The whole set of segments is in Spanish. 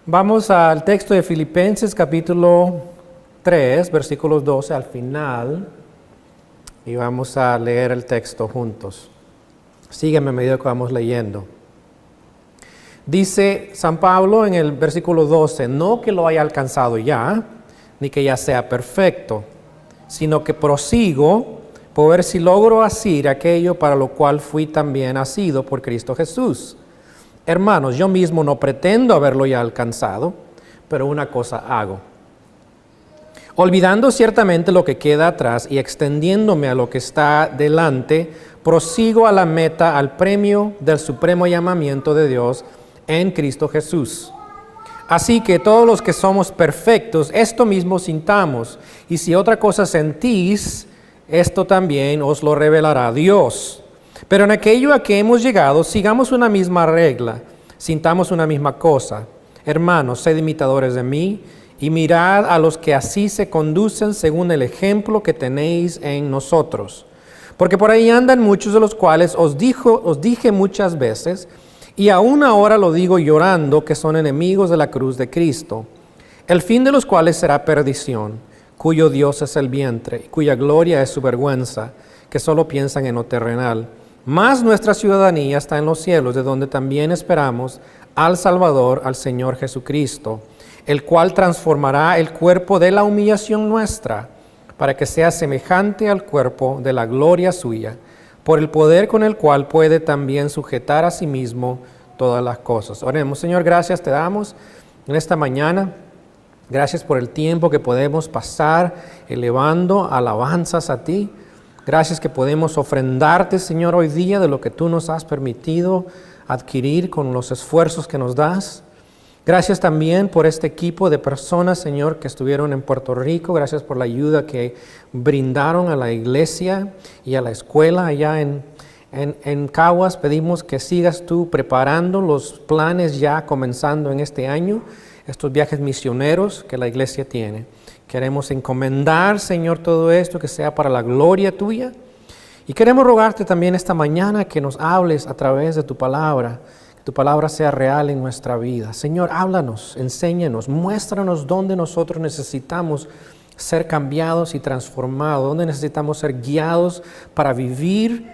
Vamos al texto de Filipenses capítulo 3, versículos 12 al final, y vamos a leer el texto juntos. Sígueme a medida que vamos leyendo. Dice San Pablo en el versículo 12, no que lo haya alcanzado ya, ni que ya sea perfecto, sino que prosigo por ver si logro asir aquello para lo cual fui también asido por Cristo Jesús. Hermanos, yo mismo no pretendo haberlo ya alcanzado, pero una cosa hago. Olvidando ciertamente lo que queda atrás y extendiéndome a lo que está delante, prosigo a la meta, al premio del supremo llamamiento de Dios en Cristo Jesús. Así que todos los que somos perfectos, esto mismo sintamos, y si otra cosa sentís, esto también os lo revelará Dios. Pero en aquello a que hemos llegado, sigamos una misma regla, sintamos una misma cosa. Hermanos, sed imitadores de mí, y mirad a los que así se conducen según el ejemplo que tenéis en nosotros. Porque por ahí andan muchos de los cuales os dije muchas veces, y aún ahora lo digo llorando, que son enemigos de la cruz de Cristo, el fin de los cuales será perdición, cuyo Dios es el vientre, y cuya gloria es su vergüenza, que solo piensan en lo terrenal. Mas nuestra ciudadanía está en los cielos, de donde también esperamos al Salvador, al Señor Jesucristo, el cual transformará el cuerpo de la humillación nuestra, para que sea semejante al cuerpo de la gloria suya, por el poder con el cual puede también sujetar a sí mismo todas las cosas. Oremos. Señor, gracias te damos en esta mañana. Gracias por el tiempo que podemos pasar elevando alabanzas a ti. Gracias que podemos ofrendarte, Señor, hoy día de lo que tú nos has permitido adquirir con los esfuerzos que nos das. Gracias también por este equipo de personas, Señor, que estuvieron en Puerto Rico. Gracias por la ayuda que brindaron a la iglesia y a la escuela allá en Caguas. Pedimos que sigas tú preparando los planes ya comenzando en este año, estos viajes misioneros que la iglesia tiene. Queremos encomendar, Señor, todo esto que sea para la gloria tuya. Y queremos rogarte también esta mañana que nos hables a través de tu palabra, que tu palabra sea real en nuestra vida. Señor, háblanos, enséñanos, muéstranos dónde nosotros necesitamos ser cambiados y transformados, dónde necesitamos ser guiados para vivir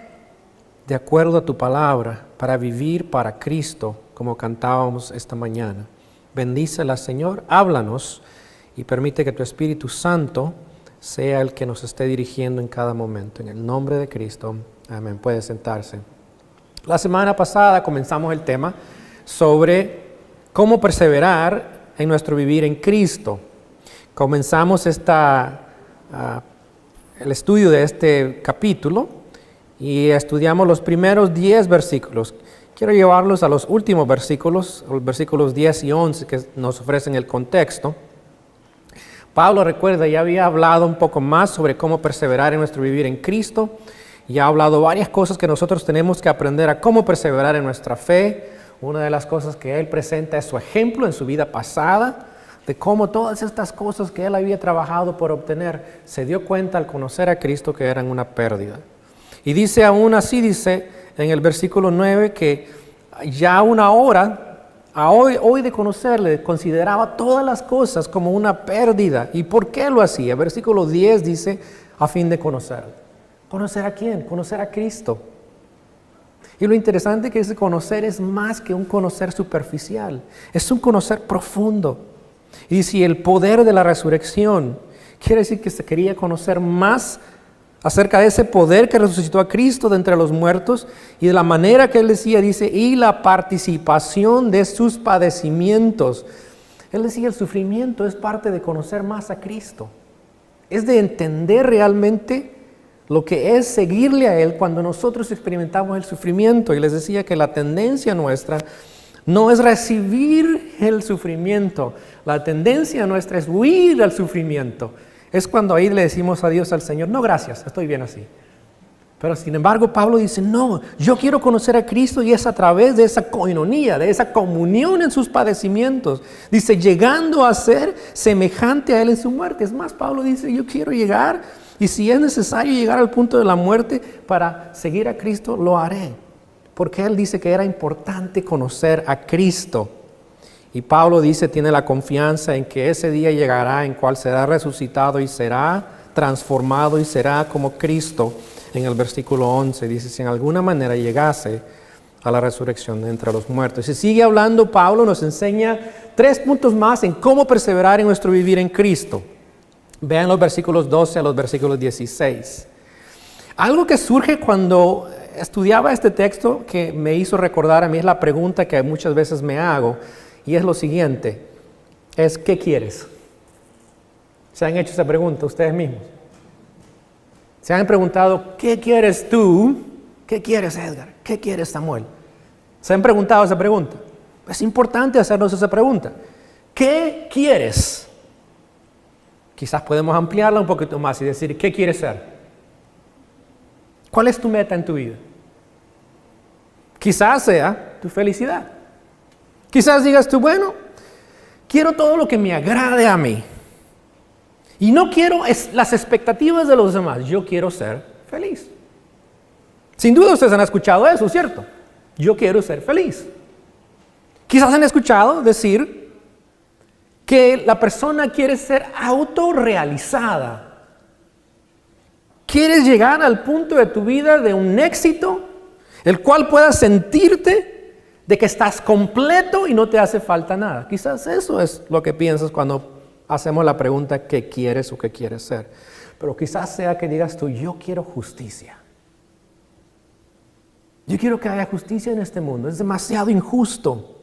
de acuerdo a tu palabra, para vivir para Cristo, como cantábamos esta mañana. Bendícela, Señor, háblanos y permite que tu Espíritu Santo sea el que nos esté dirigiendo en cada momento. En el nombre de Cristo, amén. Puede sentarse. La semana pasada comenzamos el tema sobre cómo perseverar en nuestro vivir en Cristo. Comenzamos el estudio de este capítulo y estudiamos los primeros 10 versículos. Quiero llevarlos a los últimos versículos, los versículos 10 y 11 que nos ofrecen el contexto. Pablo, recuerda, ya había hablado un poco más sobre cómo perseverar en nuestro vivir en Cristo. Ya ha hablado varias cosas que nosotros tenemos que aprender a cómo perseverar en nuestra fe. Una de las cosas que él presenta es su ejemplo en su vida pasada, de cómo todas estas cosas que él había trabajado por obtener, se dio cuenta al conocer a Cristo que eran una pérdida. Y dice aún así, dice en el versículo 9, que ya una hora, hoy de conocerle, consideraba todas las cosas como una pérdida. ¿Y por qué lo hacía? Versículo 10 dice, a fin de conocerle. ¿Conocer a quién? Conocer a Cristo. Y lo interesante es que ese conocer es más que un conocer superficial, es un conocer profundo. Y si el poder de la resurrección quiere decir que se quería conocer más acerca de ese poder que resucitó a Cristo de entre los muertos y de la manera que él decía, dice, y la participación de sus padecimientos. Él decía, el sufrimiento es parte de conocer más a Cristo. Es de entender realmente lo que es seguirle a Él cuando nosotros experimentamos el sufrimiento. Y les decía que la tendencia nuestra no es recibir el sufrimiento. La tendencia nuestra es huir al sufrimiento. Es cuando ahí le decimos adiós al Señor, no gracias, estoy bien así. Pero sin embargo Pablo dice, no, yo quiero conocer a Cristo y es a través de esa coinonía, de esa comunión en sus padecimientos. Dice, llegando a ser semejante a Él en su muerte. Es más, Pablo dice, yo quiero llegar y si es necesario llegar al punto de la muerte para seguir a Cristo, lo haré. Porque Él dice que era importante conocer a Cristo. Y Pablo dice, tiene la confianza en que ese día llegará en cual será resucitado y será transformado y será como Cristo. En el versículo 11 dice, si en alguna manera llegase a la resurrección de entre los muertos. Y sigue hablando Pablo, nos enseña 3 puntos más en cómo perseverar en nuestro vivir en Cristo. Vean los versículos 12 a los versículos 16. Algo que surge cuando estudiaba este texto que me hizo recordar a mí es la pregunta que muchas veces me hago, y es lo siguiente, es ¿qué quieres? ¿Se han hecho esa pregunta ustedes mismos? ¿Se han preguntado qué quieres tú? ¿Qué quieres, Edgar? ¿Qué quieres, Samuel? ¿Se han preguntado esa pregunta? Es importante hacernos esa pregunta. ¿Qué quieres? Quizás podemos ampliarla un poquito más y decir, ¿qué quieres ser? ¿Cuál es tu meta en tu vida? Quizás sea tu felicidad. Quizás digas tú, bueno, quiero todo lo que me agrade a mí. Y no quiero las expectativas de los demás. Yo quiero ser feliz. Sin duda ustedes han escuchado eso, ¿cierto? Yo quiero ser feliz. Quizás han escuchado decir que la persona quiere ser autorrealizada. Quieres llegar al punto de tu vida de un éxito, el cual puedas sentirte de que estás completo y no te hace falta nada. Quizás eso es lo que piensas cuando hacemos la pregunta ¿qué quieres o qué quieres ser? Pero quizás sea que digas tú, yo quiero justicia. Yo quiero que haya justicia en este mundo, es demasiado injusto.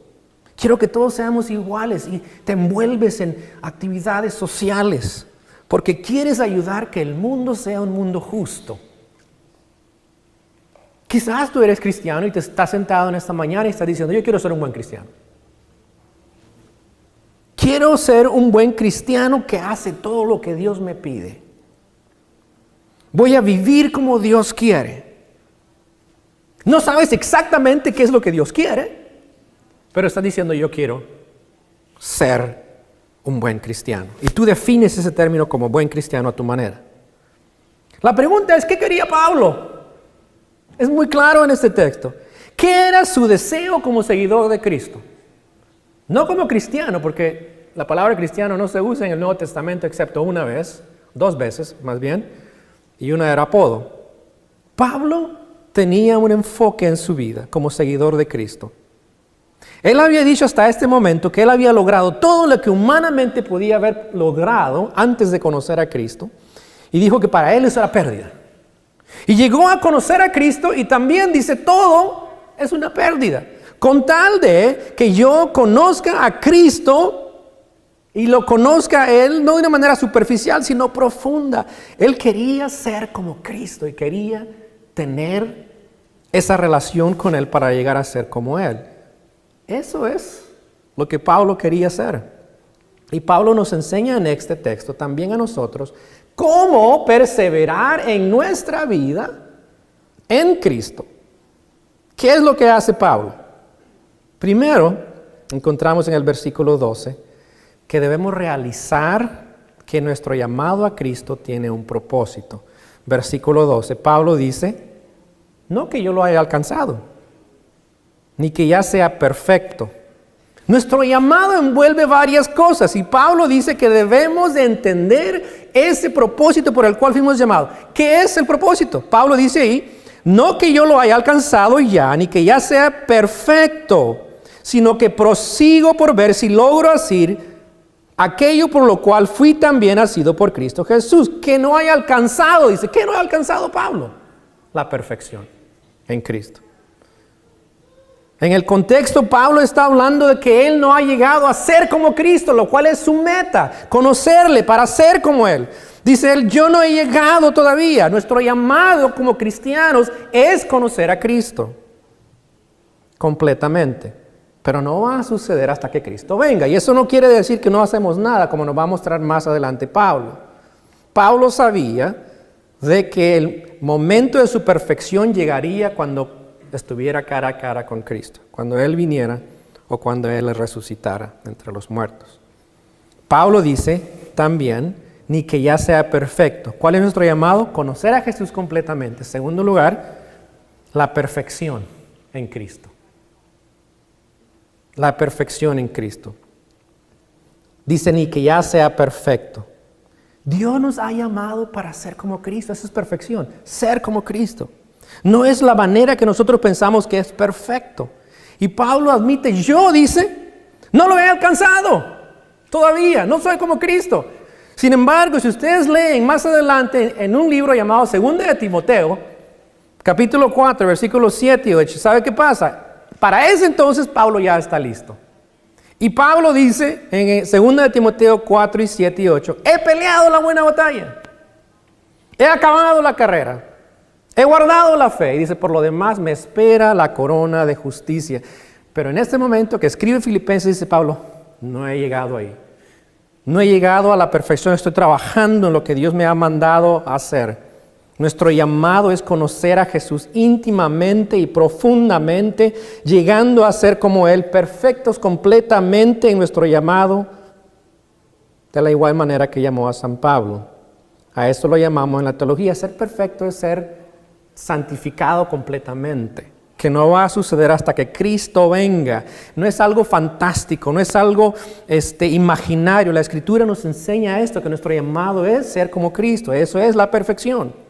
Quiero que todos seamos iguales y te envuelves en actividades sociales porque quieres ayudar que el mundo sea un mundo justo. Quizás tú eres cristiano y te estás sentado en esta mañana y estás diciendo, yo quiero ser un buen cristiano. Quiero ser un buen cristiano que hace todo lo que Dios me pide. Voy a vivir como Dios quiere. No sabes exactamente qué es lo que Dios quiere, pero estás diciendo, yo quiero ser un buen cristiano. Y tú defines ese término como buen cristiano a tu manera. La pregunta es, ¿qué quería Pablo? Es muy claro en este texto. ¿Qué era su deseo como seguidor de Cristo? No como cristiano, porque la palabra cristiano no se usa en el Nuevo Testamento excepto una vez, 2 veces más bien, y una era apodo. Pablo tenía un enfoque en su vida como seguidor de Cristo. Él había dicho hasta este momento que él había logrado todo lo que humanamente podía haber logrado antes de conocer a Cristo, y dijo que para él eso era pérdida. Y llegó a conocer a Cristo y también dice, todo es una pérdida. Con tal de que yo conozca a Cristo y lo conozca a Él, no de una manera superficial, sino profunda. Él quería ser como Cristo y quería tener esa relación con Él para llegar a ser como Él. Eso es lo que Pablo quería hacer. Y Pablo nos enseña en este texto también a nosotros cómo perseverar en nuestra vida en Cristo. ¿Qué es lo que hace Pablo? Primero, encontramos en el versículo 12 que debemos realizar que nuestro llamado a Cristo tiene un propósito. Versículo 12, Pablo dice, no que yo lo haya alcanzado, ni que ya sea perfecto. Nuestro llamado envuelve varias cosas y Pablo dice que debemos de entender ese propósito por el cual fuimos llamados. ¿Qué es el propósito? Pablo dice ahí, no que yo lo haya alcanzado ya, ni que ya sea perfecto, sino que prosigo por ver si logro hacer aquello por lo cual fui también nacido por Cristo Jesús. Que no haya alcanzado, dice, ¿qué no ha alcanzado Pablo? La perfección en Cristo. En el contexto, Pablo está hablando de que él no ha llegado a ser como Cristo, lo cual es su meta, conocerle para ser como Él. Dice él, yo no he llegado todavía. Nuestro llamado como cristianos es conocer a Cristo completamente. Pero no va a suceder hasta que Cristo venga. Y eso no quiere decir que no hacemos nada, como nos va a mostrar más adelante Pablo. Pablo sabía de que el momento de su perfección llegaría cuando estuviera cara a cara con Cristo, cuando Él viniera o cuando Él resucitara entre los muertos. Pablo dice también, ni que ya sea perfecto. ¿Cuál es nuestro llamado? Conocer a Jesús completamente. En segundo lugar, la perfección en Cristo. La perfección en Cristo. Dice, ni que ya sea perfecto. Dios nos ha llamado para ser como Cristo. Esa es perfección, ser como Cristo. No es la manera que nosotros pensamos que es perfecto. Y Pablo admite, yo, dice, no lo he alcanzado todavía, no soy como Cristo. Sin embargo, si ustedes leen más adelante en un libro llamado 2 de Timoteo, capítulo 4, versículos 7 y 8, ¿sabe qué pasa? Para ese entonces Pablo ya está listo. Y Pablo dice en 2 de Timoteo 4 y 7 y 8, he peleado la buena batalla, he acabado la carrera, he guardado la fe. Y dice, por lo demás me espera la corona de justicia. Pero en este momento que escribe Filipenses, dice Pablo, no he llegado ahí. No he llegado a la perfección, estoy trabajando en lo que Dios me ha mandado a hacer. Nuestro llamado es conocer a Jesús íntimamente y profundamente, llegando a ser como Él, perfectos completamente en nuestro llamado, de la igual manera que llamó a San Pablo. A eso lo llamamos en la teología. Ser perfecto es ser santificado completamente, que no va a suceder hasta que Cristo venga. No es algo fantástico, no es algo imaginario. La Escritura nos enseña esto, que nuestro llamado es ser como Cristo. Eso es la perfección.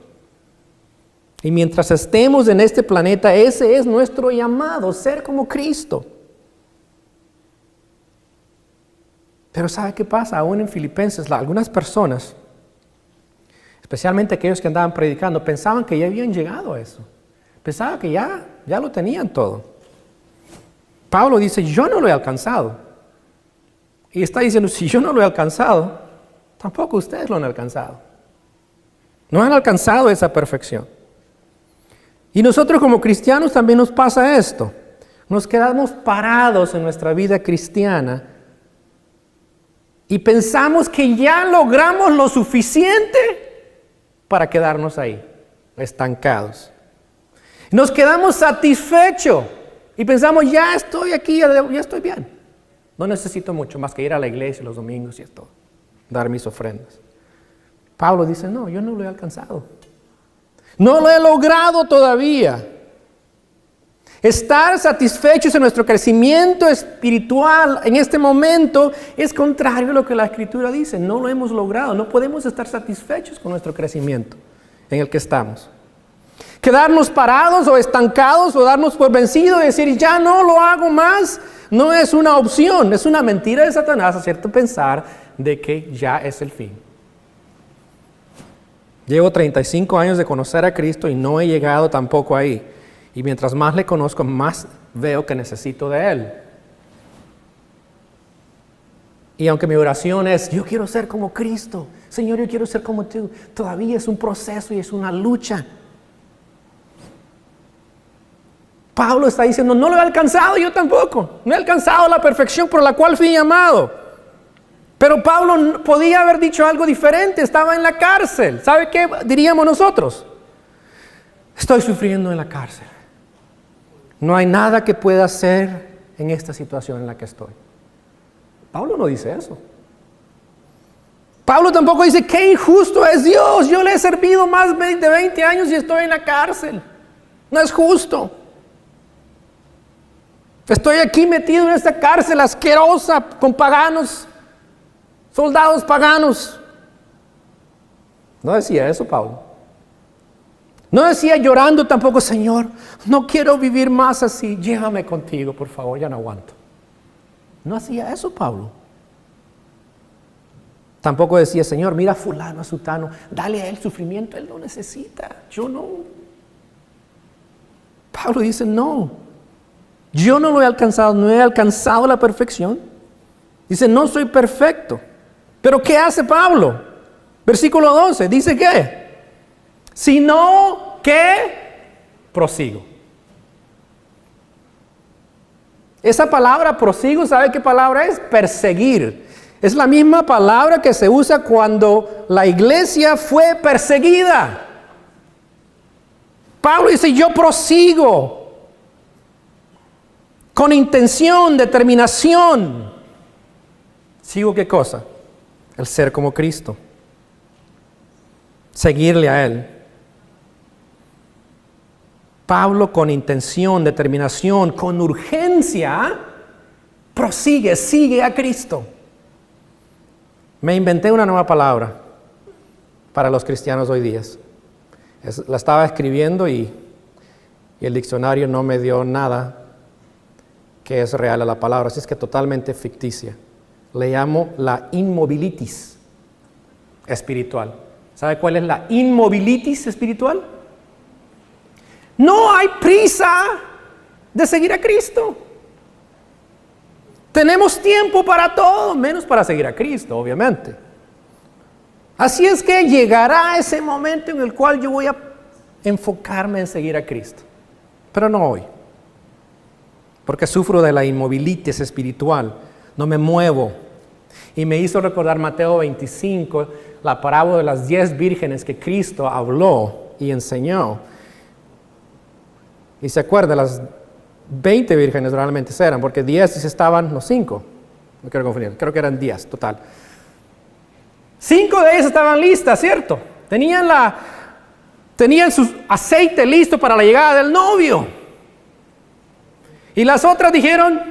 Y mientras estemos en este planeta, ese es nuestro llamado, ser como Cristo. Pero ¿sabe qué pasa? Aún en Filipenses, algunas personas, especialmente aquellos que andaban predicando, pensaban que ya habían llegado a eso. Pensaban que ya lo tenían todo. Pablo dice, yo no lo he alcanzado. Y está diciendo, si yo no lo he alcanzado, tampoco ustedes lo han alcanzado. No han alcanzado esa perfección. Y nosotros como cristianos también nos pasa esto. Nos quedamos parados en nuestra vida cristiana y pensamos que ya logramos lo suficiente para quedarnos ahí, estancados. Nos quedamos satisfechos y pensamos, ya estoy aquí, ya estoy bien. No necesito mucho más que ir a la iglesia los domingos y esto, dar mis ofrendas. Pablo dice, no, yo no lo he alcanzado. No lo he logrado todavía. Estar satisfechos en nuestro crecimiento espiritual en este momento es contrario a lo que la Escritura dice. No lo hemos logrado. No podemos estar satisfechos con nuestro crecimiento en el que estamos. Quedarnos parados o estancados o darnos por vencidos y decir ya no lo hago más no es una opción. Es una mentira de Satanás hacerte pensar de que ya es el fin. Llevo 35 años de conocer a Cristo y no he llegado tampoco ahí. Y mientras más le conozco, más veo que necesito de Él. Y aunque mi oración es, yo quiero ser como Cristo, Señor, yo quiero ser como tú, todavía es un proceso y es una lucha. Pablo está diciendo, no lo he alcanzado yo tampoco. No he alcanzado la perfección por la cual fui llamado. Pero Pablo podía haber dicho algo diferente, estaba en la cárcel. ¿Sabe qué diríamos nosotros? Estoy sufriendo en la cárcel. No hay nada que pueda hacer en esta situación en la que estoy. Pablo no dice eso. Pablo tampoco dice, qué injusto es Dios. Yo le he servido más de 20 años y estoy en la cárcel. No es justo. Estoy aquí metido en esta cárcel asquerosa con paganos. Soldados paganos. No decía eso Pablo. No decía llorando tampoco, Señor, no quiero vivir más así, llévame contigo, por favor, ya no aguanto. No hacía eso Pablo. Tampoco decía, Señor, mira a fulano, a sutano, dale a él sufrimiento, él lo necesita, yo no. Pablo dice, no, yo no lo he alcanzado, no he alcanzado la perfección. Dice, no soy perfecto. Pero ¿qué hace Pablo? Versículo 12, dice ¿qué? Sino que prosigo. Esa palabra prosigo, ¿sabe qué palabra es? Perseguir. Es la misma palabra que se usa cuando la iglesia fue perseguida. Pablo dice, yo prosigo con intención, determinación. ¿Sigo qué cosa? El ser como Cristo. Seguirle a Él. Pablo con intención, determinación, con urgencia, prosigue, sigue a Cristo. Me inventé una nueva palabra para los cristianos hoy día. La estaba escribiendo y el diccionario no me dio nada que es real a la palabra, así es que totalmente ficticia. Le llamo la inmobilitis espiritual. ¿Sabe cuál es la inmobilitis espiritual? No hay prisa de seguir a Cristo. Tenemos tiempo para todo, menos para seguir a Cristo, obviamente. Así es que llegará ese momento en el cual yo voy a enfocarme en seguir a Cristo. Pero no hoy. Porque sufro de la inmovilitis espiritual. No me muevo. Y me hizo recordar Mateo 25, la parábola de las 10 vírgenes que Cristo habló y enseñó. Y se acuerda, las 20 vírgenes realmente eran, porque 10 estaban los 5. No quiero confundir, creo que eran 10 total. 5 de ellas estaban listas, ¿cierto? Tenían su aceite listo para la llegada del novio. Y las otras dijeron,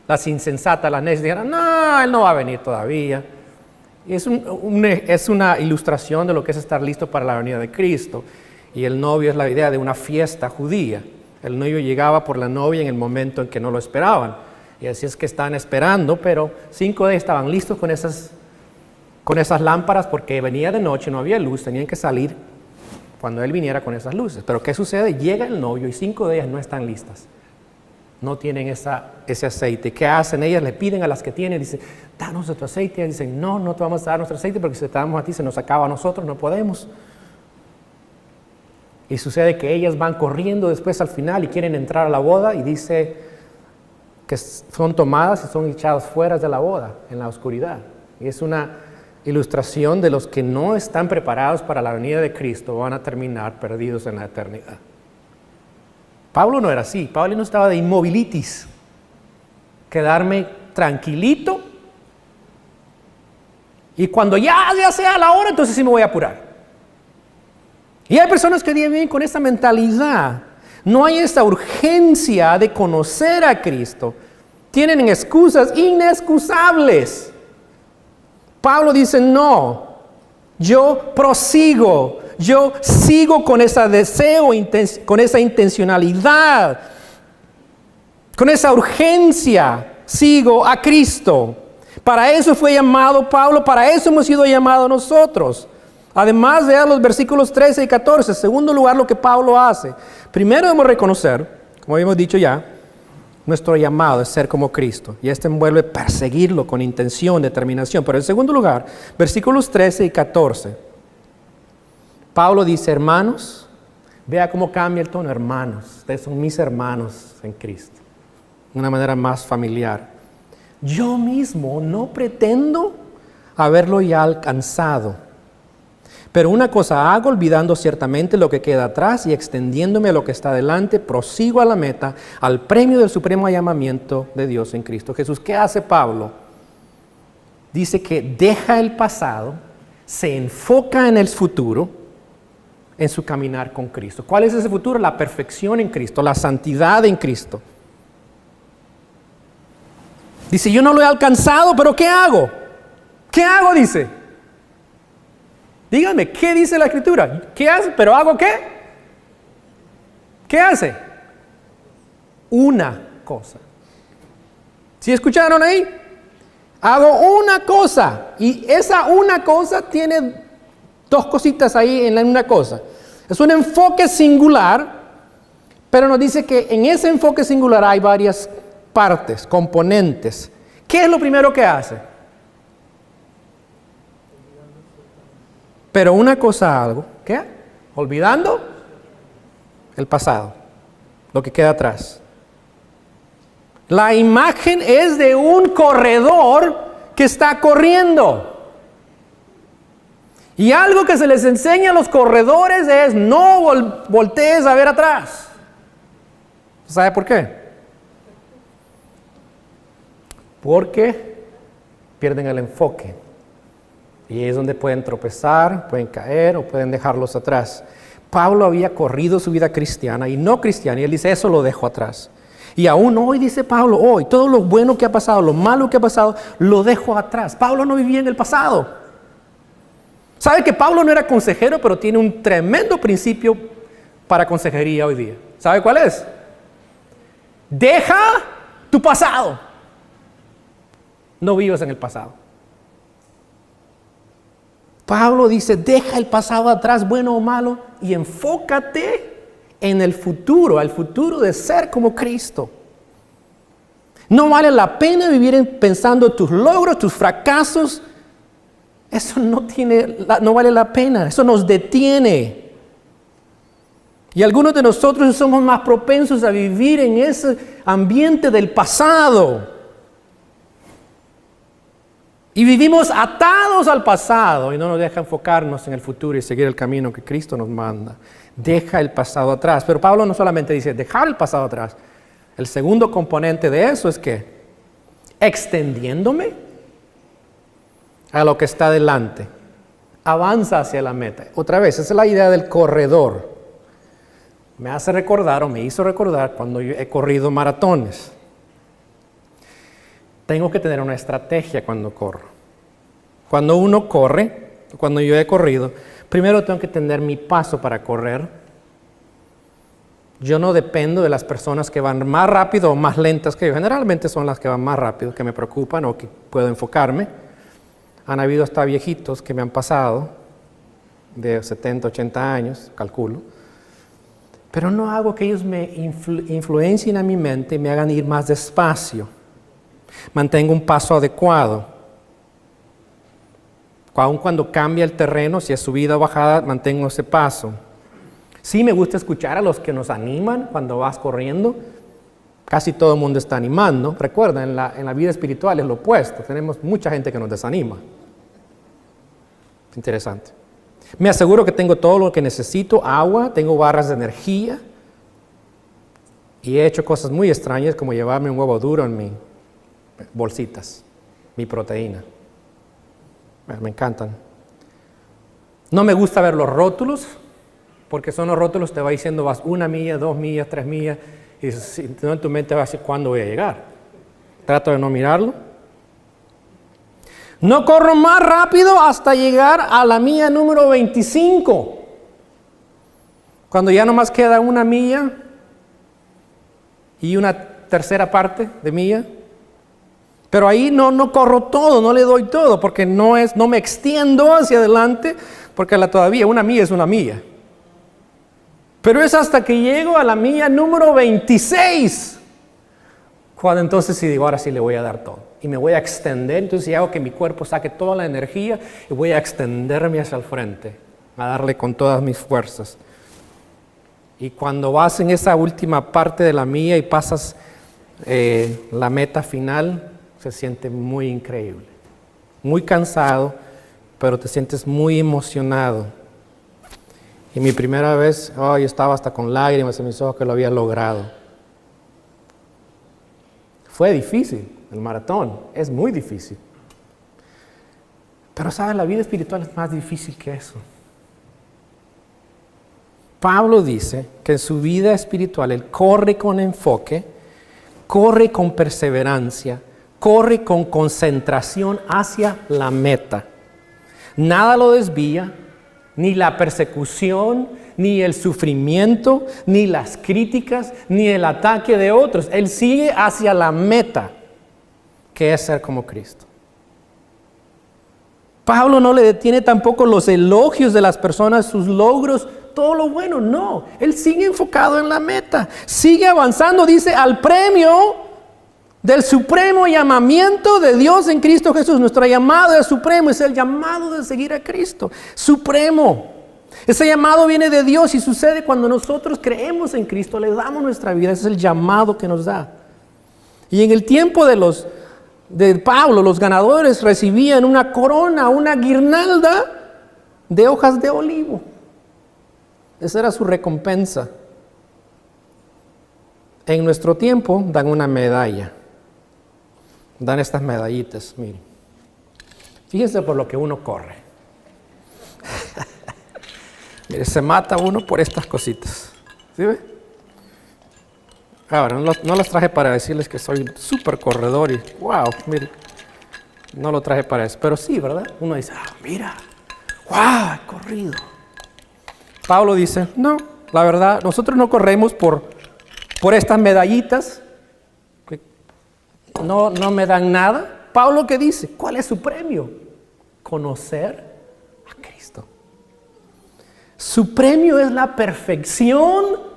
las insensatas, las necias, dijeron, no, él no va a venir todavía. Y es una ilustración de lo que es estar listo para la venida de Cristo. Y el novio es la idea de una fiesta judía. El novio llegaba por la novia en el momento en que no lo esperaban. Y así es que estaban esperando, pero 5 de ellos estaban listos con esas lámparas porque venía de noche, no había luz, tenían que salir cuando él viniera con esas luces. Pero ¿qué sucede? Llega el novio y 5 de ellas no están listas. No tienen ese aceite. ¿Qué hacen? Ellas le piden a las que tienen, dicen, danos tu aceite. Ellas dicen, no te vamos a dar nuestro aceite porque si te damos a ti se nos acaba a nosotros, no podemos. Y sucede que ellas van corriendo después al final y quieren entrar a la boda y dice que son tomadas y son echadas fuera de la boda, en la oscuridad. Y es una ilustración de los que no están preparados para la venida de Cristo, van a terminar perdidos en la eternidad. Pablo no era así, Pablo no estaba de inmovilitis, quedarme tranquilito y cuando ya sea la hora, entonces sí me voy a apurar. Y hay personas que viven con esta mentalidad, no hay esta urgencia de conocer a Cristo, tienen excusas inexcusables. Pablo dice, no, yo prosigo, yo sigo con ese deseo, con esa intencionalidad, con esa urgencia, sigo a Cristo. Para eso fue llamado Pablo, para eso hemos sido llamados nosotros. Además, vean los versículos 13 y 14. En segundo lugar, lo que Pablo hace. Primero debemos reconocer, como habíamos dicho ya, nuestro llamado es ser como Cristo. Y este envuelve perseguirlo con intención, determinación. Pero en segundo lugar, versículos 13 y 14. Pablo dice, hermanos, vea cómo cambia el tono, hermanos. Ustedes son mis hermanos en Cristo. De una manera más familiar. Yo mismo no pretendo haberlo ya alcanzado. Pero una cosa hago, olvidando ciertamente lo que queda atrás y extendiéndome a lo que está delante, prosigo a la meta, al premio del supremo llamamiento de Dios en Cristo Jesús. ¿Qué hace Pablo? Dice que deja el pasado, se enfoca en el futuro, en su caminar con Cristo. ¿Cuál es ese futuro? La perfección en Cristo, la santidad en Cristo. Dice, yo no lo he alcanzado, pero ¿qué hago? ¿Qué hago? Dice. Díganme, ¿qué dice la Escritura? ¿Qué hace? ¿Pero hago qué? ¿Qué hace? Una cosa. ¿Sí escucharon ahí? Hago una cosa. Y esa una cosa tiene 2 cositas ahí en una cosa. Es un enfoque singular, pero nos dice que en ese enfoque singular hay varias partes, componentes. ¿Qué es lo primero que hace? Pero una cosa algo, ¿qué? Olvidando el pasado, lo que queda atrás. La imagen es de un corredor que está corriendo. Y algo que se les enseña a los corredores es no voltees a ver atrás. ¿Sabe por qué? Porque pierden el enfoque. Y es donde pueden tropezar, pueden caer o pueden dejarlos atrás. Pablo había corrido su vida cristiana y no cristiana, y él dice, eso lo dejo atrás. Y aún hoy, dice Pablo, hoy, todo lo bueno que ha pasado, lo malo que ha pasado, lo dejo atrás. Pablo no vivía en el pasado. ¿Sabe que Pablo no era consejero, pero tiene un tremendo principio para consejería hoy día? ¿Sabe cuál es? Deja tu pasado. No vivas en el pasado. Pablo dice, deja el pasado atrás, bueno o malo, y enfócate en el futuro, al futuro de ser como Cristo. No vale la pena vivir pensando tus logros, tus fracasos. Eso no vale la pena, eso nos detiene. Y algunos de nosotros somos más propensos a vivir en ese ambiente del pasado. Y vivimos atados al pasado y no nos deja enfocarnos en el futuro y seguir el camino que Cristo nos manda. Deja el pasado atrás. Pero Pablo no solamente dice dejar el pasado atrás. El segundo componente de eso es que extendiéndome a lo que está delante, avanza hacia la meta. Otra vez, esa es la idea del corredor. Me hace recordar o me hizo recordar cuando yo he corrido maratones. Tengo que tener una estrategia cuando corro. Cuando uno corre, cuando yo he corrido, primero tengo que tener mi paso para correr. Yo no dependo de las personas que van más rápido o más lentas que yo. Generalmente son las que van más rápido que me preocupan o que puedo enfocarme. Han habido hasta viejitos que me han pasado, de 70, 80 años, calculo. Pero no hago que ellos me influencien a mi mente y me hagan ir más despacio. Mantengo un paso adecuado. Aun cuando cambia el terreno, si es subida o bajada, mantengo ese paso. Sí me gusta escuchar a los que nos animan cuando vas corriendo. Casi todo el mundo está animando. Recuerda, en la vida espiritual es lo opuesto. Tenemos mucha gente que nos desanima. Interesante. Me aseguro que tengo todo lo que necesito, agua, tengo barras de energía. Y he hecho cosas muy extrañas como llevarme un huevo duro en mis bolsitas, mi proteína. Me encantan. No me gusta ver los rótulos, porque son los rótulos te va diciendo vas 1 milla, 2 millas, 3 millas, y en tu mente va a decir cuándo voy a llegar. Trato de no mirarlo. No corro más rápido hasta llegar a la milla número 25. Cuando ya nomás queda 1 milla y una tercera parte de milla. Pero ahí no corro todo, no le doy todo, porque no me extiendo hacia adelante, porque todavía 1 milla es 1 milla. Pero es hasta que llego a la milla número 26, cuando entonces sí digo, ahora sí le voy a dar todo. Y me voy a extender, entonces hago que mi cuerpo saque toda la energía y voy a extenderme hacia el frente, a darle con todas mis fuerzas. Y cuando vas en esa última parte de la milla y pasas la meta final, se siente muy increíble, muy cansado, pero te sientes muy emocionado. Y mi primera vez, yo estaba hasta con lágrimas en mis ojos que lo había logrado. Fue difícil, el maratón, es muy difícil. Pero ¿sabes? La vida espiritual es más difícil que eso. Pablo dice que en su vida espiritual él corre con enfoque, corre con perseverancia, corre con concentración hacia la meta. Nada lo desvía, ni la persecución, ni el sufrimiento, ni las críticas, ni el ataque de otros. Él sigue hacia la meta, que es ser como Cristo. Pablo no le detiene tampoco los elogios de las personas, sus logros, todo lo bueno, no. Él sigue enfocado en la meta, sigue avanzando, dice, al premio del supremo llamamiento de Dios en Cristo Jesús. Nuestro llamado es supremo, es el llamado de seguir a Cristo, supremo. Ese llamado viene de Dios y sucede cuando nosotros creemos en Cristo, le damos nuestra vida, ese es el llamado que nos da. Y en el tiempo de Pablo, los ganadores recibían una corona, una guirnalda de hojas de olivo. Esa era su recompensa. En nuestro tiempo dan una medalla. Dan estas medallitas, miren. Fíjense por lo que uno corre. Mire, se mata uno por estas cositas. ¿Sí ve? Ahora, no los traje para decirles que soy súper corredor y wow, mire, no lo traje para eso. Pero sí, ¿verdad? Uno dice, mira, wow, he corrido. Pablo dice, no, la verdad, nosotros no corremos por estas medallitas que no me dan nada. Pablo, ¿qué dice? ¿Cuál es su premio? Conocer a Cristo. Su premio es la perfección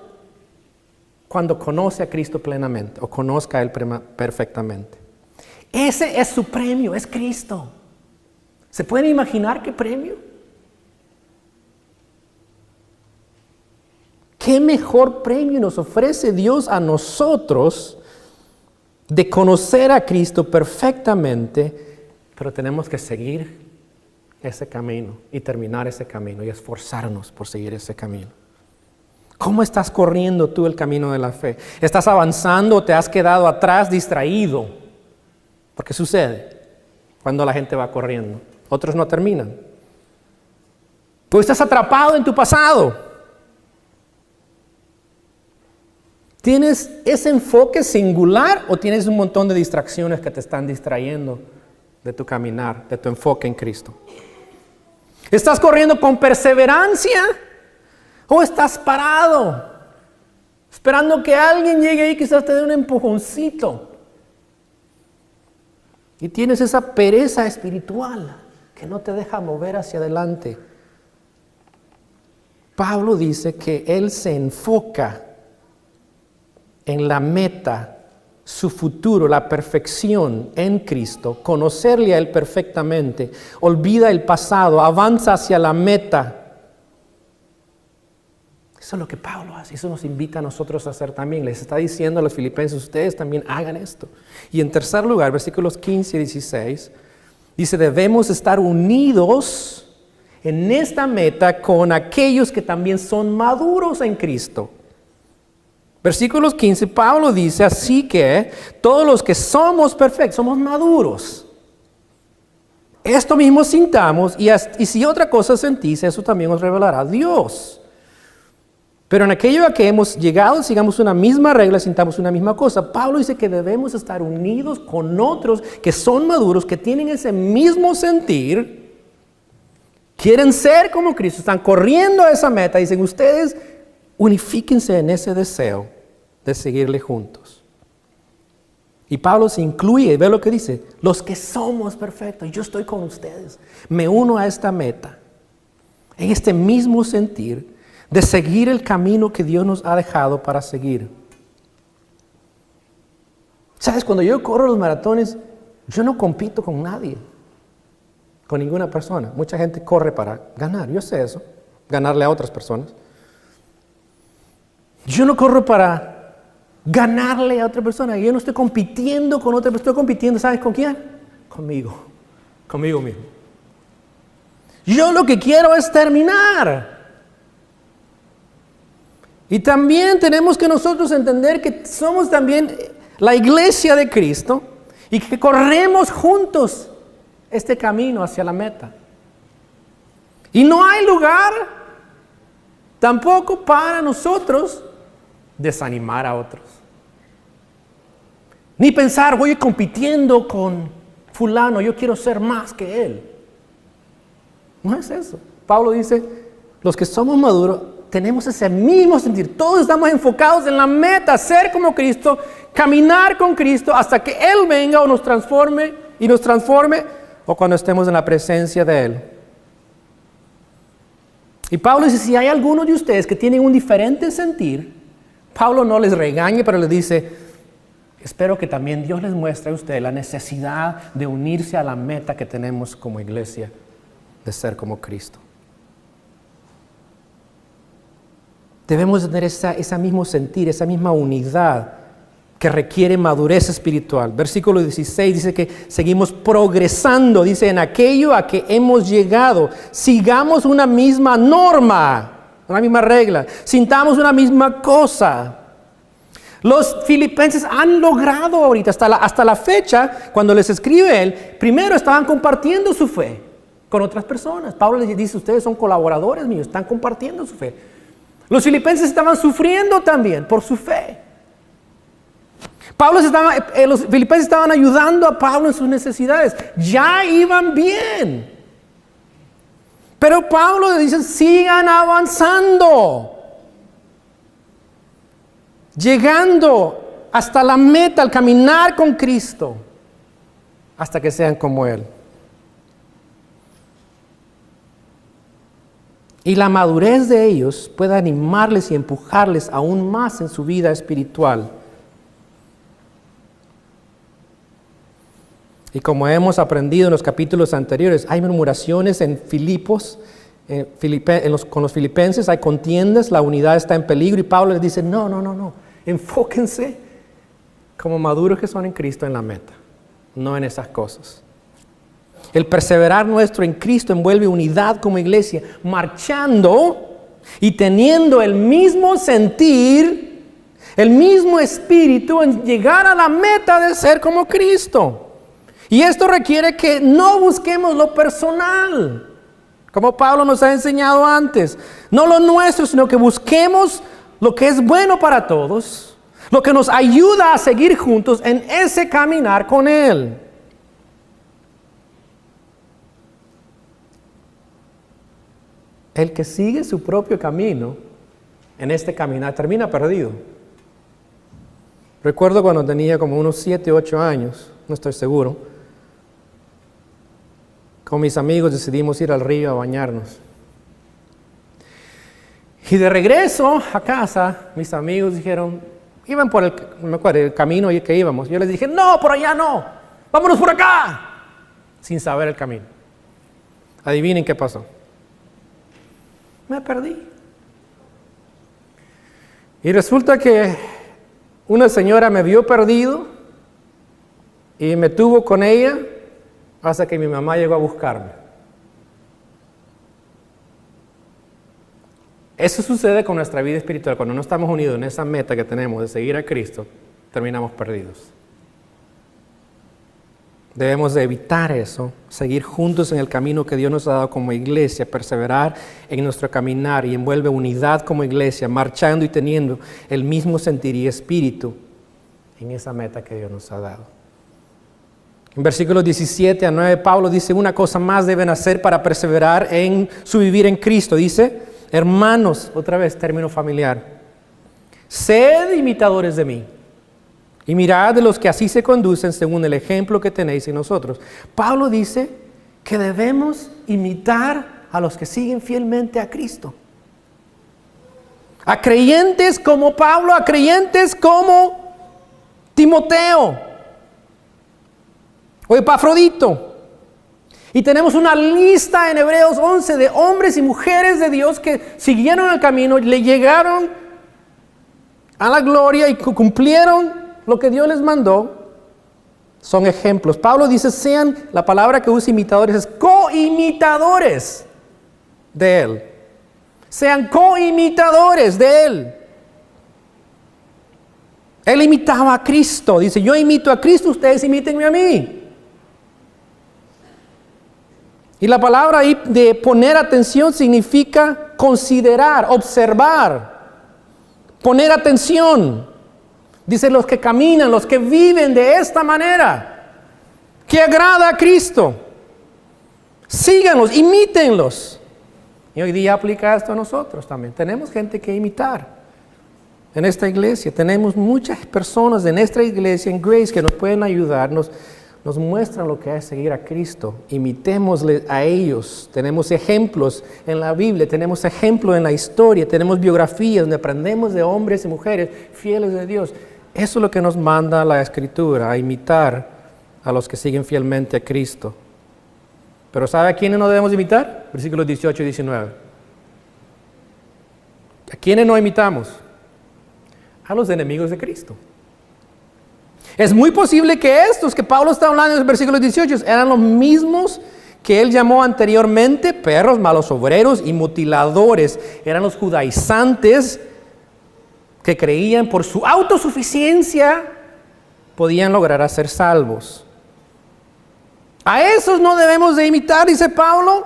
cuando conoce a Cristo plenamente o conozca a Él perfectamente. Ese es su premio, es Cristo. ¿Se pueden imaginar qué premio? ¿Qué mejor premio nos ofrece Dios a nosotros de conocer a Cristo perfectamente? Pero tenemos que seguir ese camino y terminar ese camino y esforzarnos por seguir ese camino. ¿Cómo estás corriendo tú el camino de la fe? ¿Estás avanzando o te has quedado atrás distraído? Porque sucede cuando la gente va corriendo. Otros no terminan. Tú estás atrapado en tu pasado. ¿Tienes ese enfoque singular o tienes un montón de distracciones que te están distrayendo de tu caminar, de tu enfoque en Cristo? ¿Estás corriendo con perseverancia o estás parado, esperando que alguien llegue ahí, quizás te dé un empujoncito? Y tienes esa pereza espiritual que no te deja mover hacia adelante. Pablo dice que él se enfoca en la meta, su futuro, la perfección en Cristo, conocerle a Él perfectamente, olvida el pasado, avanza hacia la meta. Eso es lo que Pablo hace, eso nos invita a nosotros a hacer también. Les está diciendo a los filipenses, ustedes también hagan esto. Y en tercer lugar, versículos 15 y 16, dice, debemos estar unidos en esta meta con aquellos que también son maduros en Cristo. Versículos 15, Pablo dice, así que todos los que somos perfectos, somos maduros. Esto mismo sintamos y si otra cosa sentís, eso también os revelará Dios. Pero en aquello a que hemos llegado, sigamos una misma regla, sintamos una misma cosa. Pablo dice que debemos estar unidos con otros que son maduros, que tienen ese mismo sentir, quieren ser como Cristo, están corriendo a esa meta. Dicen, ustedes unifíquense en ese deseo de seguirle juntos. Y Pablo se incluye, ve lo que dice, los que somos perfectos, yo estoy con ustedes, me uno a esta meta, en este mismo sentir de seguir el camino que Dios nos ha dejado para seguir. ¿Sabes? Cuando yo corro los maratones, yo no compito con nadie, con ninguna persona. Mucha gente corre para ganar, yo sé eso, ganarle a otras personas. Yo no corro para ganarle a otra persona. Yo no estoy compitiendo con otra persona. Estoy compitiendo, ¿sabes con quién? Conmigo mismo. Yo lo que quiero es terminar. Y también tenemos que nosotros entender que somos también la iglesia de Cristo y que corremos juntos este camino hacia la meta. Y no hay lugar tampoco para nosotros desanimar a otros. Ni pensar, voy compitiendo con fulano, yo quiero ser más que él. No es eso. Pablo dice, los que somos maduros tenemos ese mismo sentir. Todos estamos enfocados en la meta, ser como Cristo, caminar con Cristo hasta que Él venga o nos transforme o cuando estemos en la presencia de Él. Y Pablo dice, si hay algunos de ustedes que tienen un diferente sentir, Pablo no les regaña, pero les dice, espero que también Dios les muestre a ustedes la necesidad de unirse a la meta que tenemos como iglesia, de ser como Cristo. Debemos tener ese mismo sentir, esa misma unidad que requiere madurez espiritual. Versículo 16 dice que seguimos progresando, dice, en aquello a que hemos llegado. Sigamos una misma norma, una misma regla, sintamos una misma cosa. Los filipenses han logrado ahorita, hasta la fecha, cuando les escribe él, primero estaban compartiendo su fe con otras personas. Pablo les dice, ustedes son colaboradores míos, están compartiendo su fe. Los filipenses estaban sufriendo también por su fe. Los filipenses estaban ayudando a Pablo en sus necesidades. Ya iban bien. Pero Pablo le dice, sigan avanzando. Llegando hasta la meta, al caminar con Cristo. Hasta que sean como Él. Y la madurez de ellos puede animarles y empujarles aún más en su vida espiritual. Y como hemos aprendido en los capítulos anteriores, hay murmuraciones en Filipos, con los filipenses, hay contiendas, la unidad está en peligro y Pablo les dice, no, enfóquense como maduros que son en Cristo en la meta, no en esas cosas. El perseverar nuestro en Cristo envuelve unidad como iglesia, marchando y teniendo el mismo sentir, el mismo espíritu en llegar a la meta de ser como Cristo. Y esto requiere que no busquemos lo personal, como Pablo nos ha enseñado antes. No lo nuestro, sino que busquemos lo que es bueno para todos, lo que nos ayuda a seguir juntos en ese caminar con Él. El que sigue su propio camino en este caminar termina perdido. Recuerdo cuando tenía como unos 7, 8 años, no estoy seguro. Con mis amigos decidimos ir al río a bañarnos. Y de regreso a casa, mis amigos dijeron, iban por el camino que íbamos. Yo les dije, no, por allá no, vámonos por acá, sin saber el camino. Adivinen qué pasó. Me perdí. Y resulta que una señora me vio perdido y me tuvo con ella hasta que mi mamá llegó a buscarme. Eso sucede con nuestra vida espiritual. Cuando no estamos unidos en esa meta que tenemos de seguir a Cristo, terminamos perdidos. Debemos de evitar eso, seguir juntos en el camino que Dios nos ha dado como iglesia, perseverar en nuestro caminar y envuelve unidad como iglesia, marchando y teniendo el mismo sentir y espíritu en esa meta que Dios nos ha dado. En versículos 17 a 9, Pablo dice, una cosa más deben hacer para perseverar en su vivir en Cristo. Dice, hermanos, otra vez término familiar, sed imitadores de mí y mirad de los que así se conducen según el ejemplo que tenéis en nosotros. Pablo dice que debemos imitar a los que siguen fielmente a Cristo. A creyentes como Pablo, a creyentes como Timoteo o Epafrodito. Y tenemos una lista en Hebreos 11 de hombres y mujeres de Dios que siguieron el camino, le llegaron a la gloria y cumplieron lo que Dios les mandó. Son ejemplos. Pablo dice, sean, la palabra que usa imitadores es coimitadores de Él. Sean coimitadores de Él. Él imitaba a Cristo. Dice, yo imito a Cristo, ustedes imítenme a mí. Y la palabra ahí de poner atención significa considerar, observar, poner atención. Dice los que caminan, los que viven de esta manera, que agrada a Cristo. Síganlos, imítenlos. Y hoy día aplica esto a nosotros también. Tenemos gente que imitar en esta iglesia. Tenemos muchas personas en esta iglesia, en Grace, que nos pueden ayudar, nos muestran lo que es seguir a Cristo. Imitémosle a ellos. Tenemos ejemplos en la Biblia, tenemos ejemplos en la historia, tenemos biografías donde aprendemos de hombres y mujeres fieles de Dios. Eso es lo que nos manda la Escritura, a imitar a los que siguen fielmente a Cristo. Pero ¿sabe a quiénes no debemos imitar? Versículos 18 y 19. ¿A quiénes no imitamos? A los enemigos de Cristo. Es muy posible que estos que Pablo está hablando en los versículos 18 eran los mismos que él llamó anteriormente perros, malos obreros y mutiladores. Eran los judaizantes que creían por su autosuficiencia podían lograr ser salvos. A esos no debemos de imitar, dice Pablo.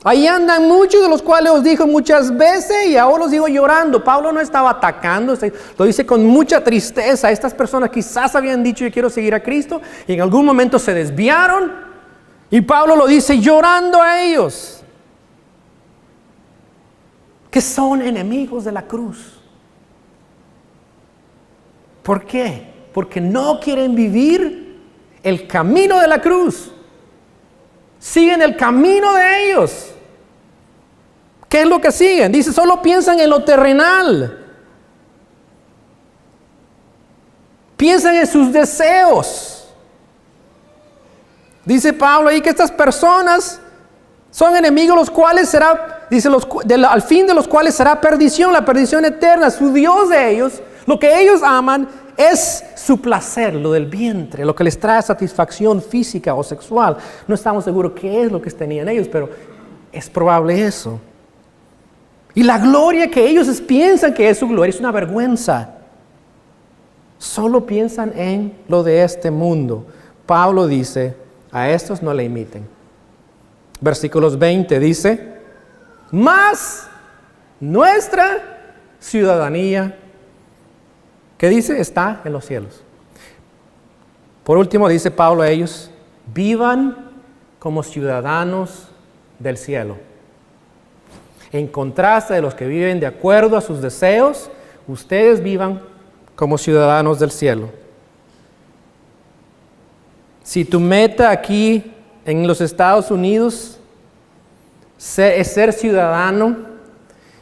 Ahí andan muchos, de los cuales os dijo muchas veces y ahora los digo llorando. Pablo no estaba atacando, lo dice con mucha tristeza. Estas personas quizás habían dicho yo quiero seguir a Cristo y en algún momento se desviaron. Y Pablo lo dice llorando a ellos, que son enemigos de la cruz. ¿Por qué? Porque no quieren vivir el camino de la cruz. Siguen el camino de ellos. ¿Qué es lo que siguen? Dice, solo piensan en lo terrenal. Piensan en sus deseos. Dice Pablo ahí que estas personas son enemigos los cuales será, dice, al fin de los cuales será perdición, la perdición eterna. Su Dios de ellos, lo que ellos aman es su placer, lo del vientre, lo que les trae satisfacción física o sexual. No estamos seguros qué es lo que tenían ellos, pero es probable eso. Y la gloria que ellos piensan que es su gloria es una vergüenza. Solo piensan en lo de este mundo. Pablo dice, a estos no le imiten. Versículos 20 dice, mas nuestra ciudadanía, ¿qué dice? Está en los cielos. Por último dice Pablo a ellos, vivan como ciudadanos del cielo. En contraste de los que viven de acuerdo a sus deseos, ustedes vivan como ciudadanos del cielo. Si tu meta aquí en los Estados Unidos es ser ciudadano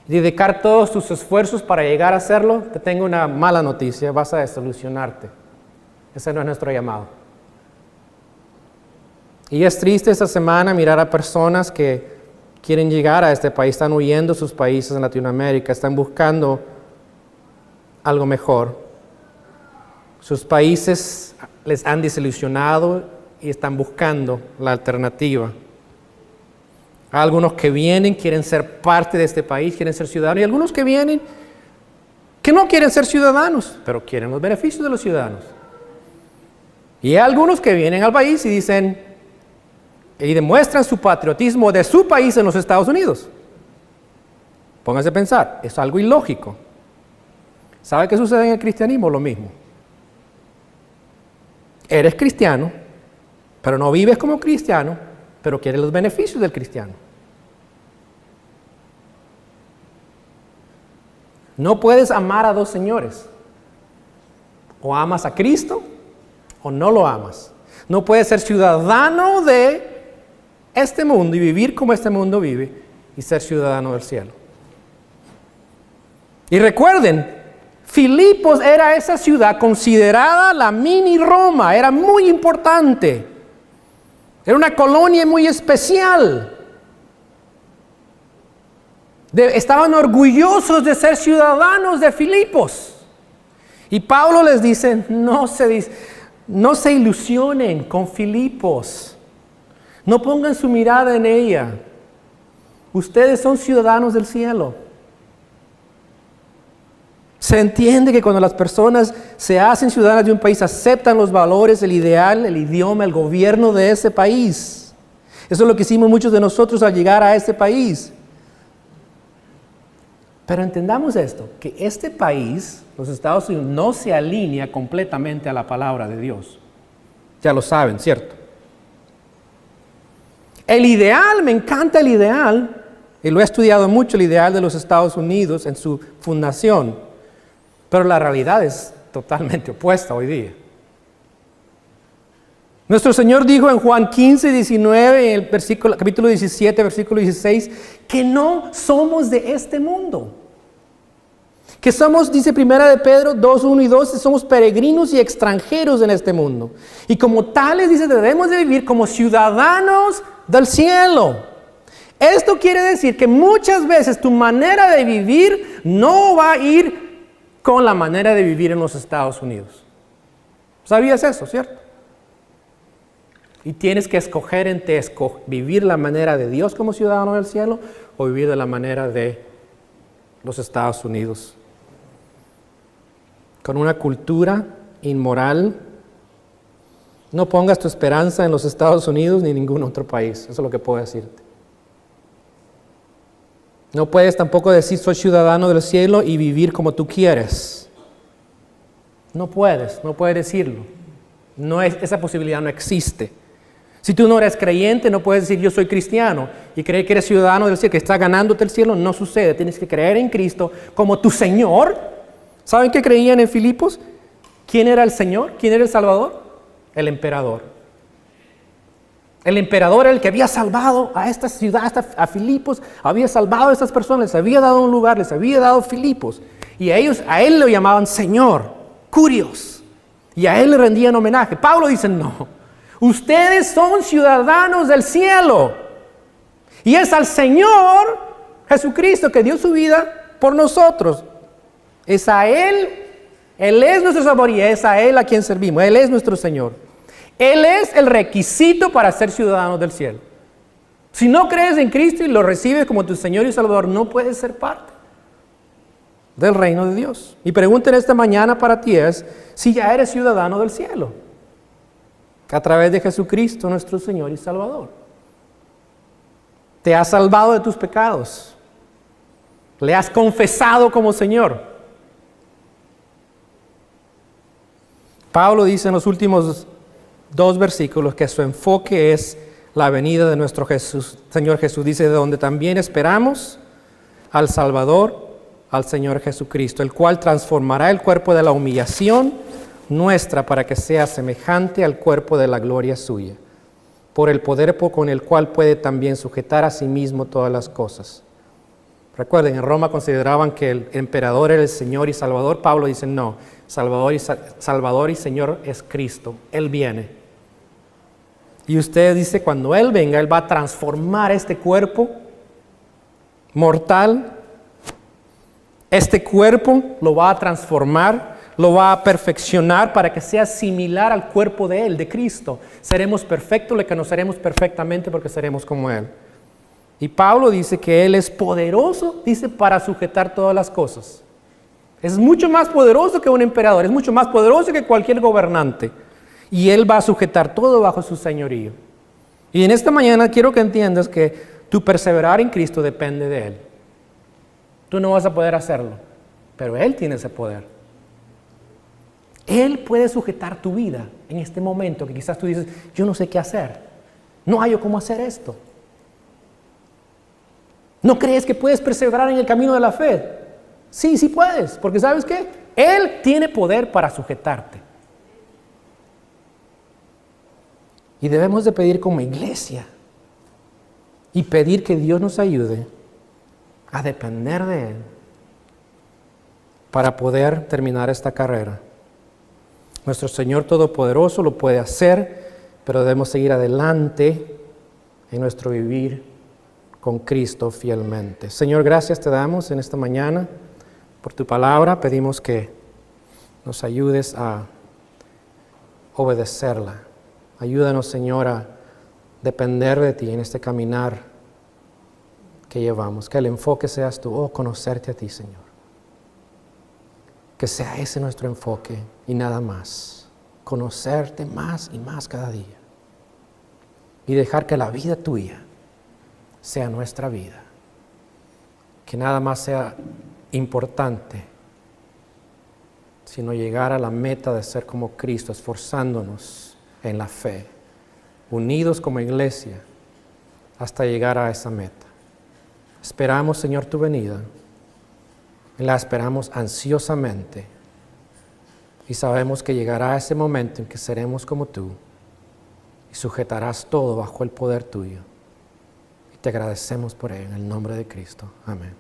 y dedicar todos tus esfuerzos para llegar a hacerlo, te tengo una mala noticia, vas a desilusionarte. Ese no es nuestro llamado. Y es triste esta semana mirar a personas que quieren llegar a este país, están huyendo de sus países en Latinoamérica, están buscando algo mejor. Sus países les han desilusionado y están buscando la alternativa. Hay algunos que vienen, quieren ser parte de este país, quieren ser ciudadanos, y algunos que vienen que no quieren ser ciudadanos, pero quieren los beneficios de los ciudadanos. Y hay algunos que vienen al país y dicen, y demuestran su patriotismo de su país en los Estados Unidos. Pónganse a pensar, es algo ilógico. ¿Sabe qué sucede en el cristianismo? Lo mismo. Eres cristiano, pero no vives como cristiano, pero quieres los beneficios del cristiano. No puedes amar a dos señores. O amas a Cristo o no lo amas. No puedes ser ciudadano de este mundo y vivir como este mundo vive y ser ciudadano del cielo. Y recuerden, Filipos era esa ciudad considerada la mini Roma, era muy importante. Era una colonia muy especial. Estaban orgullosos de ser ciudadanos de Filipos. Y Pablo les dice, no se ilusionen con Filipos. No pongan su mirada en ella. Ustedes son ciudadanos del cielo. Se entiende que cuando las personas se hacen ciudadanas de un país, aceptan los valores, el ideal, el idioma, el gobierno de ese país. Eso es lo que hicimos muchos de nosotros al llegar a este país. Pero entendamos esto, que este país, los Estados Unidos, no se alinea completamente a la palabra de Dios. Ya lo saben, ¿cierto? El ideal, me encanta el ideal, y lo he estudiado mucho, el ideal de los Estados Unidos en su fundación, pero la realidad es totalmente opuesta hoy día. Nuestro Señor dijo en Juan 15, 19, en el capítulo 17, versículo 16, que no somos de este mundo. Que somos, dice Primera de Pedro 2, 1 y 2, somos peregrinos y extranjeros en este mundo. Y como tales, dice, debemos de vivir como ciudadanos del cielo. Esto quiere decir que muchas veces tu manera de vivir no va a ir con la manera de vivir en los Estados Unidos. ¿Sabías eso, cierto? Y tienes que escoger entre vivir la manera de Dios como ciudadano del cielo o vivir de la manera de los Estados Unidos. Con una cultura inmoral. No pongas tu esperanza en los Estados Unidos ni en ningún otro país. Eso es lo que puedo decirte. No puedes tampoco decir soy ciudadano del cielo y vivir como tú quieres. No puedes decirlo. Esa posibilidad no existe. Si tú no eres creyente, no puedes decir yo soy cristiano y creer que eres ciudadano del cielo, que estás ganándote el cielo. No sucede. Tienes que creer en Cristo como tu Señor. ¿Saben qué creían en Filipos? ¿Quién era el Señor? ¿Quién era el Salvador? El emperador. El emperador era el que había salvado a esta ciudad, a Filipos, había salvado a estas personas, les había dado un lugar, les había dado Filipos. Y a él lo llamaban Señor, Curios. Y a él le rendían homenaje. Pablo dice, no, ustedes son ciudadanos del cielo. Y es al Señor Jesucristo que dio su vida por nosotros. Es a Él es nuestro Salvador y es a Él a quien servimos. Él es nuestro Señor. Él es el requisito para ser ciudadanos del cielo. Si no crees en Cristo y lo recibes como tu Señor y Salvador, no puedes ser parte del reino de Dios. Mi pregunta en esta mañana para ti es si ya eres ciudadano del cielo a través de Jesucristo, nuestro Señor y Salvador. Te has salvado de tus pecados. Le has confesado como Señor. Pablo dice en los últimos 2 versículos que su enfoque es la venida de nuestro Señor Jesús. Dice, de donde también esperamos al Salvador, al Señor Jesucristo, el cual transformará el cuerpo de la humillación nuestra para que sea semejante al cuerpo de la gloria suya, por el poder con el cual puede también sujetar a sí mismo todas las cosas. Recuerden, en Roma consideraban que el emperador era el Señor y Salvador. Pablo dice, no, Salvador y Señor es Cristo. Él viene. Y usted dice, cuando Él venga, Él va a transformar este cuerpo mortal. Este cuerpo lo va a transformar, lo va a perfeccionar para que sea similar al cuerpo de Él, de Cristo. Seremos perfectos, le conoceremos perfectamente porque seremos como Él. Y Pablo dice que Él es poderoso, dice, para sujetar todas las cosas. Es mucho más poderoso que un emperador, es mucho más poderoso que cualquier gobernante. Y Él va a sujetar todo bajo su señorío. Y en esta mañana quiero que entiendas que tu perseverar en Cristo depende de Él. Tú no vas a poder hacerlo, pero Él tiene ese poder. Él puede sujetar tu vida en este momento que quizás tú dices, yo no sé qué hacer, no hallo cómo hacer esto. ¿No crees que puedes perseverar en el camino de la fe? Sí, sí puedes, porque ¿sabes qué? Él tiene poder para sujetarte. Y debemos de pedir como iglesia y pedir que Dios nos ayude a depender de Él para poder terminar esta carrera. Nuestro Señor Todopoderoso lo puede hacer, pero debemos seguir adelante en nuestro vivir con Cristo fielmente. Señor, gracias te damos en esta mañana por tu palabra. Pedimos que nos ayudes a obedecerla. Ayúdanos, Señor, a depender de ti en este caminar que llevamos. Que el enfoque seas tú, conocerte a ti, Señor. Que sea ese nuestro enfoque y nada más. Conocerte más y más cada día. Y dejar que la vida tuya sea nuestra vida. Que nada más sea importante, sino llegar a la meta de ser como Cristo, esforzándonos en la fe, unidos como iglesia, hasta llegar a esa meta. Esperamos, Señor, tu venida. La esperamos ansiosamente. Y sabemos que llegará ese momento en que seremos como tú y sujetarás todo bajo el poder tuyo. Y te agradecemos por ello en el nombre de Cristo. Amén.